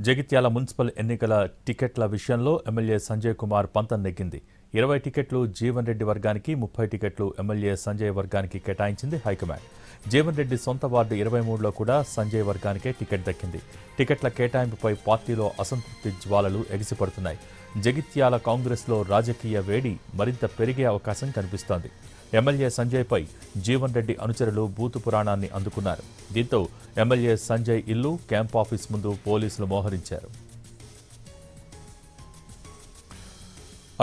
Jagtial municipal ఎన్నికల టికెట్ల విషయంలో ఎమ్మెల్యే సంజయ్ కుమార్ పంతం నెగ్గింది. 20 టికెట్లు జీవన్ రెడ్డి వర్గానికి, 30 టికెట్లు ఎమ్మెల్యే సంజయ్ వర్గానికి కేటాయించింది హైకమాండ్. జీవన్ రెడ్డి సొంత వార్డు 23లో కూడా సంజయ్ వర్గానికే టికెట్ దక్కింది. టికెట్ల కేటాయింపుపై పార్టీలో అసంతృప్తి జ్వాలలు ఎగిసిపడుతున్నాయి. జగిత్యాల కాంగ్రెస్లో రాజకీయ వేడి మరింత పెరిగే అవకాశం కనిపిస్తోంది. ఎమ్మెల్యే సంజయ్పై జీవన్ రెడ్డి అనుచరులు బూతు పురాణాన్ని అందుకున్నారు. దీంతో ఎమ్మెల్యే సంజయ్ ఇల్లు, క్యాంప్ ఆఫీస్ ముందు పోలీసులు మోహరించారు.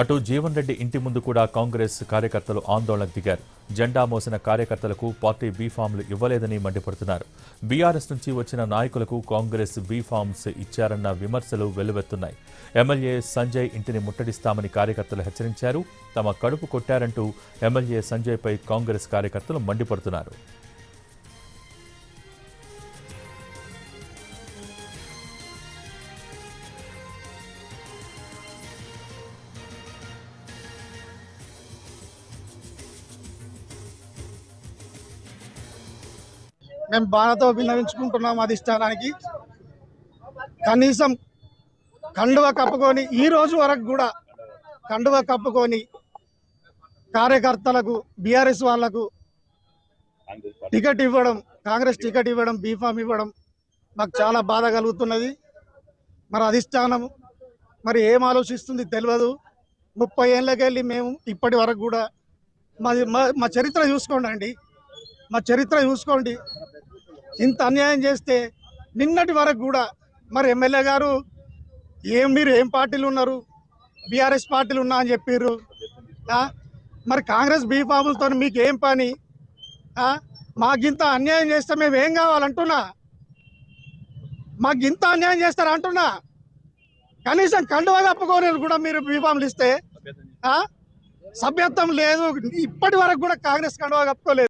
అటు జీవన్ రెడ్డి ఇంటి ముందు కూడా కాంగ్రెస్ కార్యకర్తలు ఆందోళనకు దిగారు. జెండా మోసిన కార్యకర్తలకు పార్టీ బీఫామ్లు ఇవ్వలేదని మండిపడుతున్నారు. బీఆర్ఎస్ నుంచి వచ్చిన నాయకులకు కాంగ్రెస్ బీఫామ్స్ ఇచ్చారన్న విమర్శలు వెల్లువెత్తున్నాయి. ఎమ్మెల్యే సంజయ్ ఇంటిని ముట్టడిస్తామని కార్యకర్తలు హెచ్చరించారు. తమ కడుపు కొట్టారంటూ ఎమ్మెల్యే సంజయ్పై కాంగ్రెస్ కార్యకర్తలు మండిపడుతున్నారు. మేము బాణతో విన్నవించుకుంటున్నాం అధిష్టానానికి. కనీసం కండువ కప్పుకొని ఈ రోజు వరకు కూడా కండువ కప్పుకొని కార్యకర్తలకు బీఆర్ఎస్ వాళ్లకు టికెట్ ఇవ్వడం, కాంగ్రెస్ టికెట్ ఇవ్వడం, బీఫామ్ ఇవ్వడం మాకు చాలా బాధ కలుగుతున్నది. మరి అధిష్టానం మరి ఏం ఆలోచిస్తుంది తెలియదు. 30 ఏళ్ళకెళ్ళి మేము ఇప్పటి వరకు కూడా మా చరిత్ర చూసుకోండి అండి, మా చరిత్ర చూసుకోండి. ఇంత అన్యాయం చేస్తే నిన్నటి వరకు కూడా మరి ఎమ్మెల్యే గారు మీరు ఏం పార్టీలు ఉన్నారు, బీఆర్ఎస్ పార్టీలు ఉన్నా అని చెప్పారు. మరి కాంగ్రెస్ బీఫాములతో మీకు ఏం పని? మాకింత అన్యాయం చేస్తే మేము ఏం కావాలంటున్నా? మాకు ఇంత అన్యాయం చేస్తారు అంటున్నా. కనీసం కండువా కప్పుకొని కూడా మీరు బీఫాములు ఇస్తే సభ్యత్వం లేదు. ఇప్పటి వరకు కూడా కాంగ్రెస్ కండువా కప్పుకోలేదు.